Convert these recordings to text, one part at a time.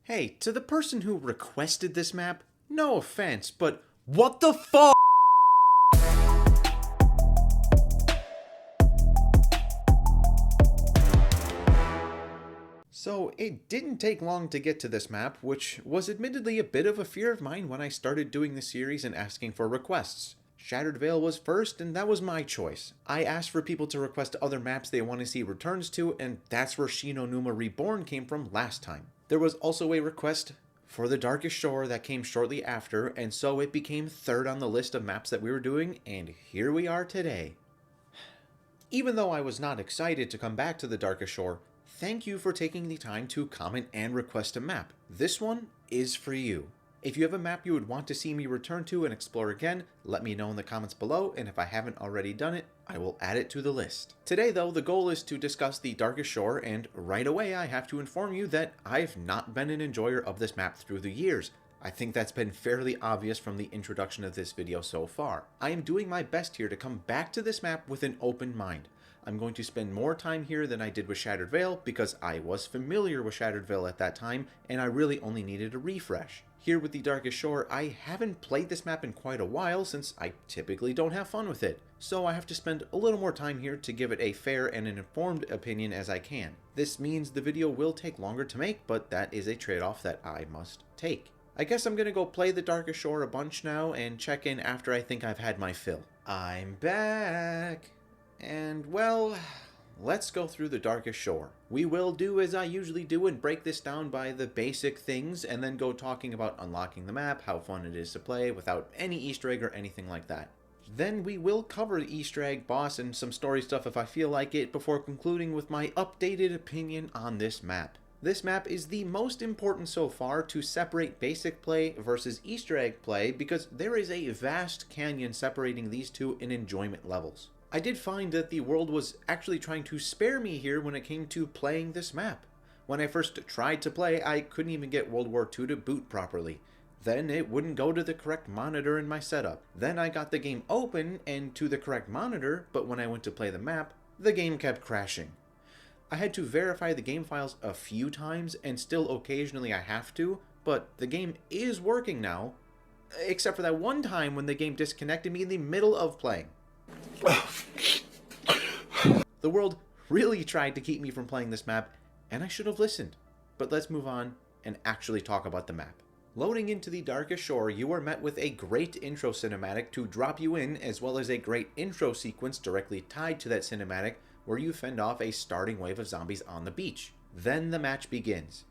Hey, to the person who requested this map, no offense, but what the fuck? So it didn't take long to get to this map, which was admittedly a bit of a fear of mine when I started doing the series and asking for requests. Shattered Veil was first, and that was my choice. I asked for people to request other maps they want to see returns to, and that's where Shi no Numa Reborn came from last time. There was also a request for the Darkest Shore that came shortly after, and so it became third on the list of maps that we were doing, and here we are today. Even though I was not excited to come back to the Darkest Shore, thank you for taking the time to comment and request a map. This one is for you. If you have a map you would want to see me return to and explore again, let me know in the comments below, and if I haven't already done it, I will add it to the list. Today though, the goal is to discuss the Darkest Shore, and right away I have to inform you that I've not been an enjoyer of this map through the years. I think that's been fairly obvious from the introduction of this video so far. I am doing my best here to come back to this map with an open mind. I'm going to spend more time here than I did with Shattered Veil because I was familiar with Shattered Veil at that time and I really only needed a refresh. Here with the Darkest Shore, I haven't played this map in quite a while since I typically don't have fun with it, so I have to spend a little more time here to give it a fair and an informed opinion as I can. This means the video will take longer to make, but that is a trade-off that I must take. I guess I'm gonna go play the Darkest Shore a bunch now and check in after I think I've had my fill. I'm back! And well, let's go through the Darkest Shore. We will do as I usually do and break this down by the basic things and then go talking about unlocking the map, how fun it is to play without any Easter egg or anything like that. Then we will cover the Easter egg, boss, and some story stuff if I feel like it before concluding with my updated opinion on this map. This map is the most important so far to separate basic play versus Easter egg play because there is a vast canyon separating these two in enjoyment levels. I did find that the world was actually trying to spare me here when it came to playing this map. When I first tried to play, I couldn't even get World War II to boot properly. Then it wouldn't go to the correct monitor in my setup. Then I got the game open and to the correct monitor, but when I went to play the map, the game kept crashing. I had to verify the game files a few times, and still occasionally I have to, but the game is working now, except for that one time when the game disconnected me in the middle of playing. The world really tried to keep me from playing this map, and I should have listened. But let's move on and actually talk about the map. Loading into the Darkest Shore, you are met with a great intro cinematic to drop you in, as well as a great intro sequence directly tied to that cinematic where you fend off a starting wave of zombies on the beach. Then the match begins.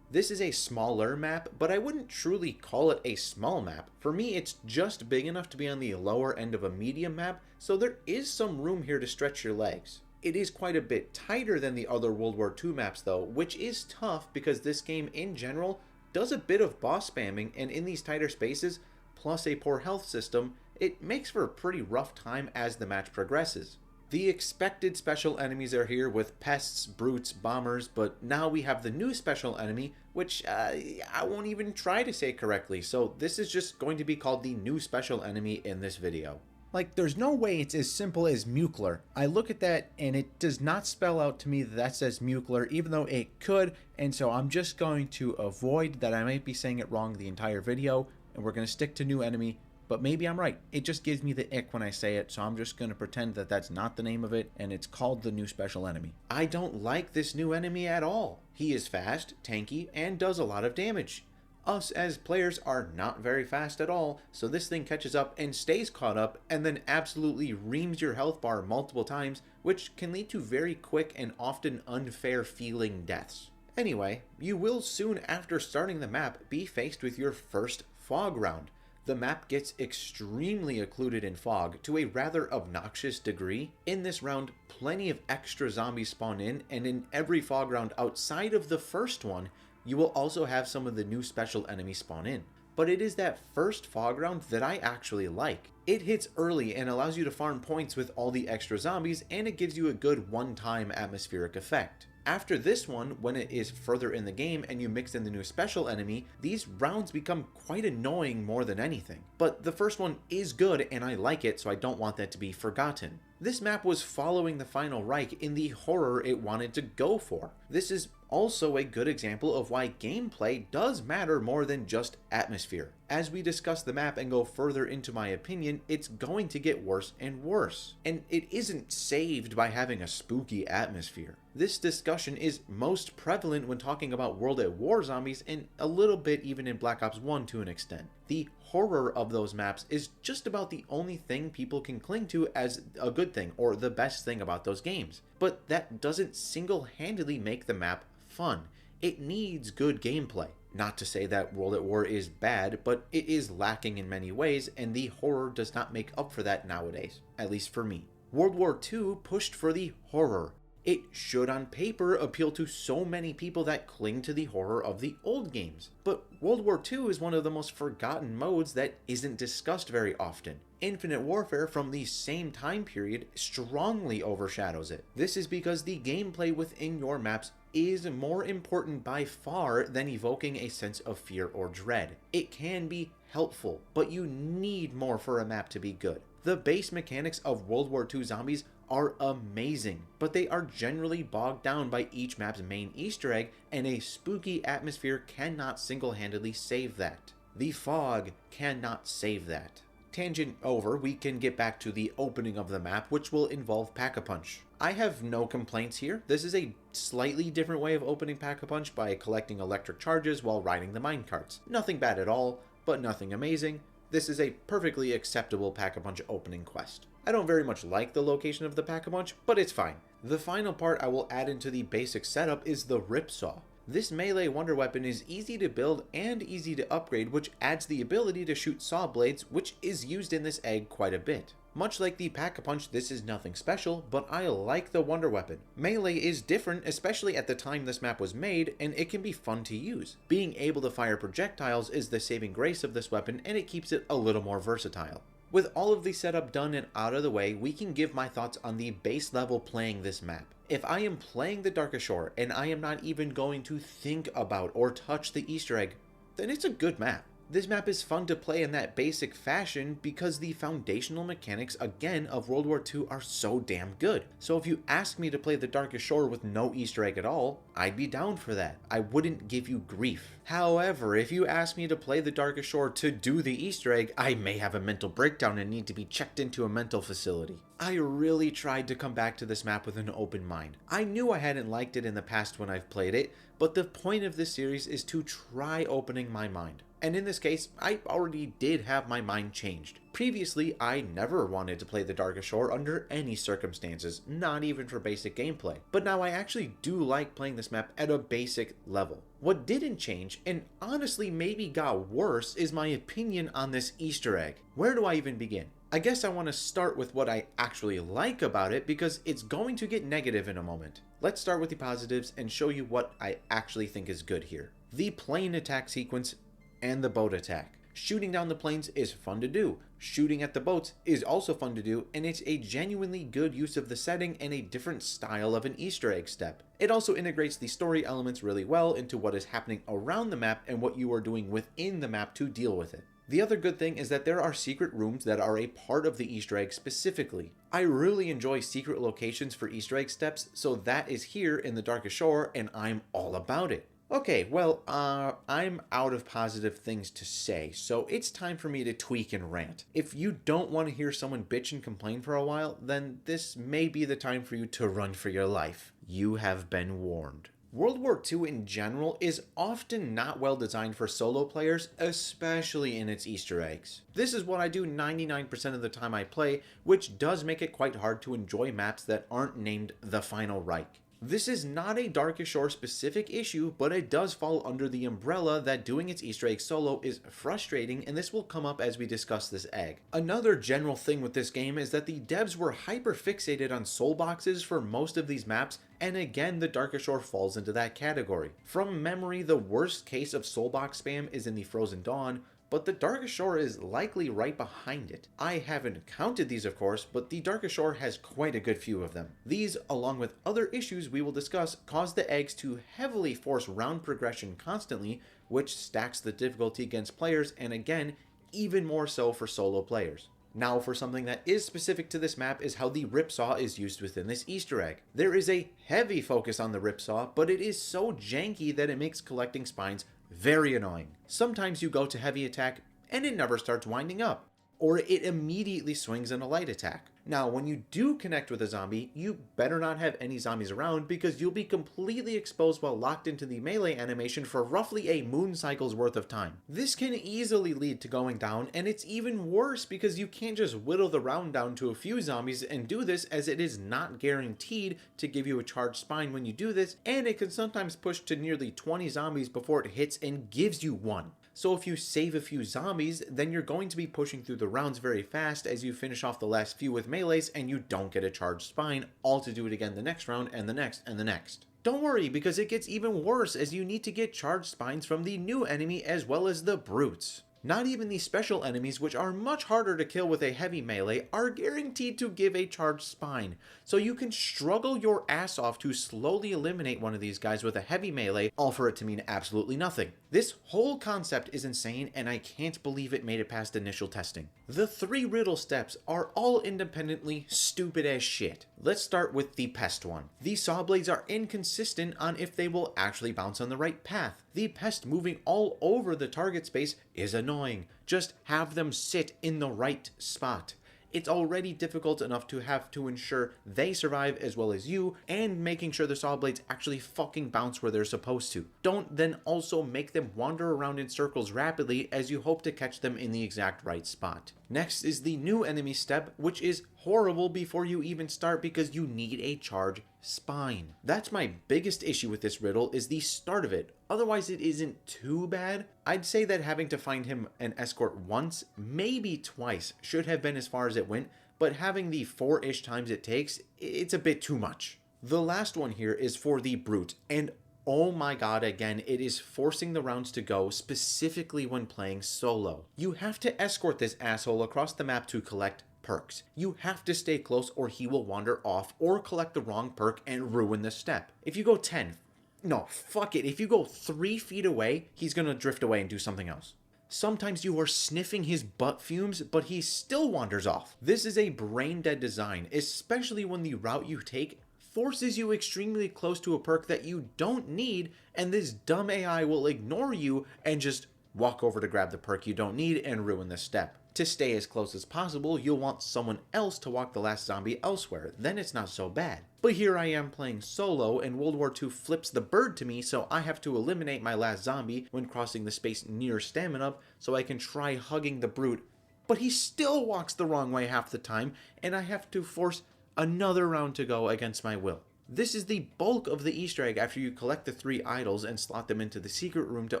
This is a smaller map, but I wouldn't truly call it a small map. For me, it's just big enough to be on the lower end of a medium map, so there is some room here to stretch your legs. It is quite a bit tighter than the other World War II maps though, which is tough because this game in general does a bit of boss spamming, and in these tighter spaces, plus a poor health system, it makes for a pretty rough time as the match progresses. The expected special enemies are here with pests, brutes, bombers, but now we have the new special enemy, which I won't even try to say correctly, so this is just going to be called the new special enemy in this video. Like, there's no way it's as simple as Mukler. I look at that and it does not spell out to me that says Mukler, even though it could, and so I'm just going to avoid that I might be saying it wrong the entire video, and we're going to stick to new enemy. But maybe I'm right. It just gives me the ick when I say it, so I'm just going to pretend that that's not the name of it, and it's called the new special enemy. I don't like this new enemy at all. He is fast, tanky, and does a lot of damage. Us as players are not very fast at all, so this thing catches up and stays caught up, and then absolutely reams your health bar multiple times, which can lead to very quick and often unfair feeling deaths. Anyway, you will soon after starting the map be faced with your first fog round. The map gets extremely occluded in fog to a rather obnoxious degree. In this round, plenty of extra zombies spawn in, and in every fog round outside of the first one, you will also have some of the new special enemies spawn in. But it is that first fog round that I actually like. It hits early and allows you to farm points with all the extra zombies, and it gives you a good one-time atmospheric effect. After this one, when it is further in the game and you mix in the new special enemy, these rounds become quite annoying more than anything. But the first one is good and I like it, so I don't want that to be forgotten. This map was following the Final Reich in the horror it wanted to go for. This is also a good example of why gameplay does matter more than just atmosphere. As we discuss the map and go further into my opinion, it's going to get worse and worse. And it isn't saved by having a spooky atmosphere. This discussion is most prevalent when talking about WWII Zombies and a little bit even in Black Ops 1 to an extent. The horror of those maps is just about the only thing people can cling to as a good thing or the best thing about those games. But that doesn't single-handedly make the map fun. It needs good gameplay. Not to say that World at War is bad, but it is lacking in many ways, and the horror does not make up for that nowadays, at least for me. World War II pushed for the horror. It should on paper appeal to so many people that cling to the horror of the old games. But World War II is one of the most forgotten modes that isn't discussed very often. Infinite Warfare from the same time period strongly overshadows it. This is because the gameplay within your maps is more important by far than evoking a sense of fear or dread. It can be helpful, but you need more for a map to be good. The base mechanics of World War II Zombies are amazing, but they are generally bogged down by each map's main Easter egg, and a spooky atmosphere cannot single-handedly save that. The fog cannot save that. Tangent over, we can get back to the opening of the map, which will involve Pack-a-Punch. I have no complaints here. This is a slightly different way of opening Pack-a-Punch by collecting electric charges while riding the minecarts. Nothing bad at all, but nothing amazing. This is a perfectly acceptable Pack-a-Punch opening quest. I don't very much like the location of the Pack-a-Punch, but it's fine. The final part I will add into the basic setup is the Ripsaw. This melee wonder weapon is easy to build and easy to upgrade, which adds the ability to shoot saw blades, which is used in this egg quite a bit. Much like the Pack-a-Punch, this is nothing special, but I like the wonder weapon. Melee is different, especially at the time this map was made, and it can be fun to use. Being able to fire projectiles is the saving grace of this weapon, and it keeps it a little more versatile. With all of the setup done and out of the way, we can give my thoughts on the base level playing this map. If I am playing the Darkest Shore and I am not even going to think about or touch the Easter egg, then it's a good map. This map is fun to play in that basic fashion because the foundational mechanics, again, of World War II are so damn good. So if you ask me to play the Darkest Shore with no Easter egg at all, I'd be down for that. I wouldn't give you grief. However, if you ask me to play the Darkest Shore to do the Easter egg, I may have a mental breakdown and need to be checked into a mental facility. I really tried to come back to this map with an open mind. I knew I hadn't liked it in the past when I've played it, but the point of this series is to try opening my mind. And in this case, I already did have my mind changed. Previously, I never wanted to play the Darkest Shore under any circumstances, not even for basic gameplay. But now I actually do like playing this map at a basic level. What didn't change, and honestly maybe got worse, is my opinion on this Easter egg. Where do I even begin? I guess I want to start with what I actually like about it because it's going to get negative in a moment. Let's start with the positives and show you what I actually think is good here. The plane attack sequence and the boat attack. Shooting down the planes is fun to do. Shooting at the boats is also fun to do, and it's a genuinely good use of the setting and a different style of an Easter egg step. It also integrates the story elements really well into what is happening around the map and what you are doing within the map to deal with it. The other good thing is that there are secret rooms that are a part of the Easter egg specifically. I really enjoy secret locations for Easter egg steps, so that is here in the Darkest Shore, and I'm all about it. Okay, well, I'm out of positive things to say, so it's time for me to tweak and rant. If you don't want to hear someone bitch and complain for a while, then this may be the time for you to run for your life. You have been warned. World War II in general is often not well designed for solo players, especially in its Easter eggs. This is what I do 99% of the time I play, which does make it quite hard to enjoy maps that aren't named the Final Reich. This is not a Darkest Shore specific issue, but it does fall under the umbrella that doing its Easter egg solo is frustrating, and this will come up as we discuss this egg. Another general thing with this game is that the devs were hyper fixated on soul boxes for most of these maps, and again the Darkest Shore falls into that category. From memory, the worst case of soul box spam is in the Frozen Dawn, but the Darkest Shore is likely right behind it. I haven't counted these of course, but the Darkest Shore has quite a good few of them. These, along with other issues we will discuss, cause the eggs to heavily force round progression constantly, which stacks the difficulty against players, and again, even more so for solo players. Now for something that is specific to this map is how the ripsaw is used within this Easter egg. There is a heavy focus on the ripsaw, but it is so janky that it makes collecting spines very annoying. Sometimes you go to heavy attack and it never starts winding up, or it immediately swings in a light attack. Now, when you do connect with a zombie, you better not have any zombies around because you'll be completely exposed while locked into the melee animation for roughly a moon cycle's worth of time. This can easily lead to going down, and it's even worse because you can't just whittle the round down to a few zombies and do this, as it is not guaranteed to give you a charged spine when you do this, and it can sometimes push to nearly 20 zombies before it hits and gives you one. So if you save a few zombies, then you're going to be pushing through the rounds very fast as you finish off the last few with melees and you don't get a charged spine, all to do it again the next round and the next and the next. Don't worry, because it gets even worse as you need to get charged spines from the new enemy as well as the brutes. Not even the special enemies, which are much harder to kill with a heavy melee, are guaranteed to give a charged spine. So you can struggle your ass off to slowly eliminate one of these guys with a heavy melee, all for it to mean absolutely nothing. This whole concept is insane, and I can't believe it made it past initial testing. The 3 riddle steps are all independently stupid as shit. Let's start with the pest one. The saw blades are inconsistent on if they will actually bounce on the right path. The pest moving all over the target space is annoying. Just have them sit in the right spot. It's already difficult enough to have to ensure they survive as well as you, and making sure the saw blades actually fucking bounce where they're supposed to. Don't then also make them wander around in circles rapidly as you hope to catch them in the exact right spot. Next is the new enemy step, which is horrible before you even start because you need a charge spine. That's my biggest issue with this riddle, is the start of it. Otherwise it isn't too bad. I'd say that having to find him an escort once, maybe twice, should have been as far as it went, but having the 4-ish times it takes, it's a bit too much. The last one here is for the brute, and oh my god, again, it is forcing the rounds to go, specifically when playing solo. You have to escort this asshole across the map to collect perks. You have to stay close or he will wander off or collect the wrong perk and ruin the step. If you go 10, no, fuck it, if you go 3 feet away, he's gonna drift away and do something else. Sometimes you are sniffing his butt fumes, but he still wanders off. This is a brain-dead design, especially when the route you take forces you extremely close to a perk that you don't need, and this dumb AI will ignore you and just walk over to grab the perk you don't need and ruin the step. To stay as close as possible, you'll want someone else to walk the last zombie elsewhere, then it's not so bad. But here I am playing solo, and World War II flips the bird to me, so I have to eliminate my last zombie when crossing the space near stamina so I can try hugging the brute, but he still walks the wrong way half the time, and I have to force another round to go against my will. This is the bulk of the Easter egg after you collect the 3 idols and slot them into the secret room to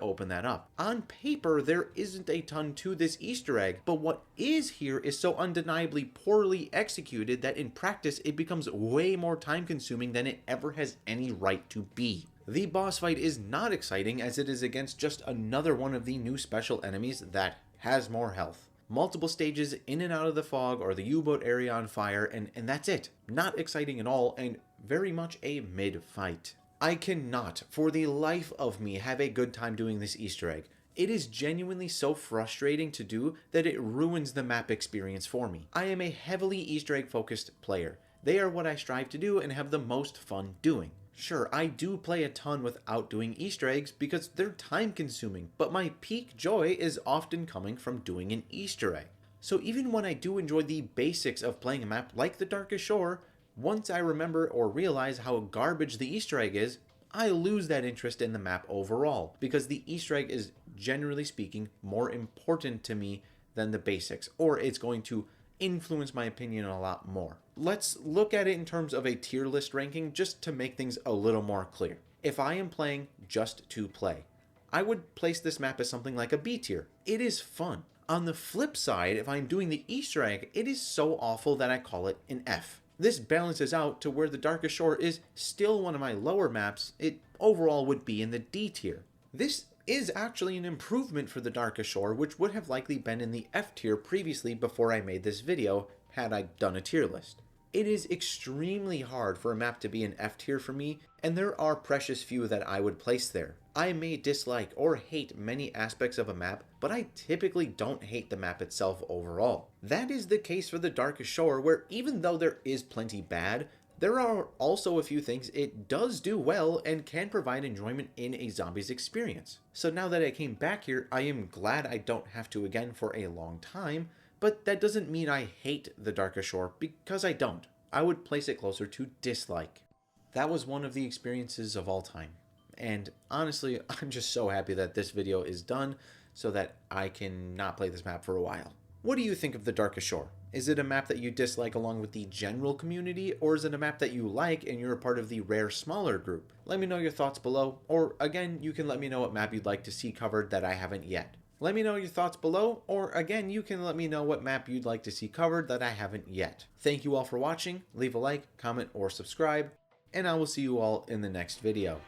open that up. On paper, there isn't a ton to this Easter egg, but what is here is so undeniably poorly executed that in practice it becomes way more time consuming than it ever has any right to be. The boss fight is not exciting as it is against just another one of the new special enemies that has more health. Multiple stages in and out of the fog or the U-boat area on fire, and that's it. Not exciting at all, and very much a mid-fight. I cannot, for the life of me, have a good time doing this Easter egg. It is genuinely so frustrating to do that it ruins the map experience for me. I am a heavily Easter egg focused player. They are what I strive to do and have the most fun doing. Sure, I do play a ton without doing Easter eggs because they're time consuming, but my peak joy is often coming from doing an Easter egg. So even when I do enjoy the basics of playing a map like the Darkest Shore, once I remember or realize how garbage the Easter egg is, I lose that interest in the map overall, because the Easter egg is, generally speaking, more important to me than the basics, or it's going to influence my opinion a lot more. Let's look at it in terms of a tier list ranking just to make things a little more clear. If I am playing just to play, I would place this map as something like a B tier. It is fun. On the flip side, if I'm doing the Easter egg, it is so awful that I call it an F. This balances out to where the Darkest Shore is still one of my lower maps. It overall would be in the D tier. This is actually an improvement for the Darkest Shore, which would have likely been in the F tier previously before I made this video, had I done a tier list. It is extremely hard for a map to be an F tier for me, and there are precious few that I would place there. I may dislike or hate many aspects of a map, but I typically don't hate the map itself overall. That is the case for the Darkest Shore, where even though there is plenty bad, there are also a few things it does do well and can provide enjoyment in a zombies experience. So now that I came back here, I am glad I don't have to again for a long time, but that doesn't mean I hate the Darkest Shore, because I don't. I would place it closer to dislike. That was one of the experiences of all time. And honestly, I'm just so happy that this video is done so that I can not play this map for a while. What do you think of the Darkest Shore? Is it a map that you dislike along with the general community, or is it a map that you like and you're a part of the rare smaller group? Let me know your thoughts below, or again, you can let me know what map you'd like to see covered that I haven't yet. Let me know your thoughts below, or again, you can let me know what map you'd like to see covered that I haven't yet. Thank you all for watching. Leave a like, comment, or subscribe, and I will see you all in the next video.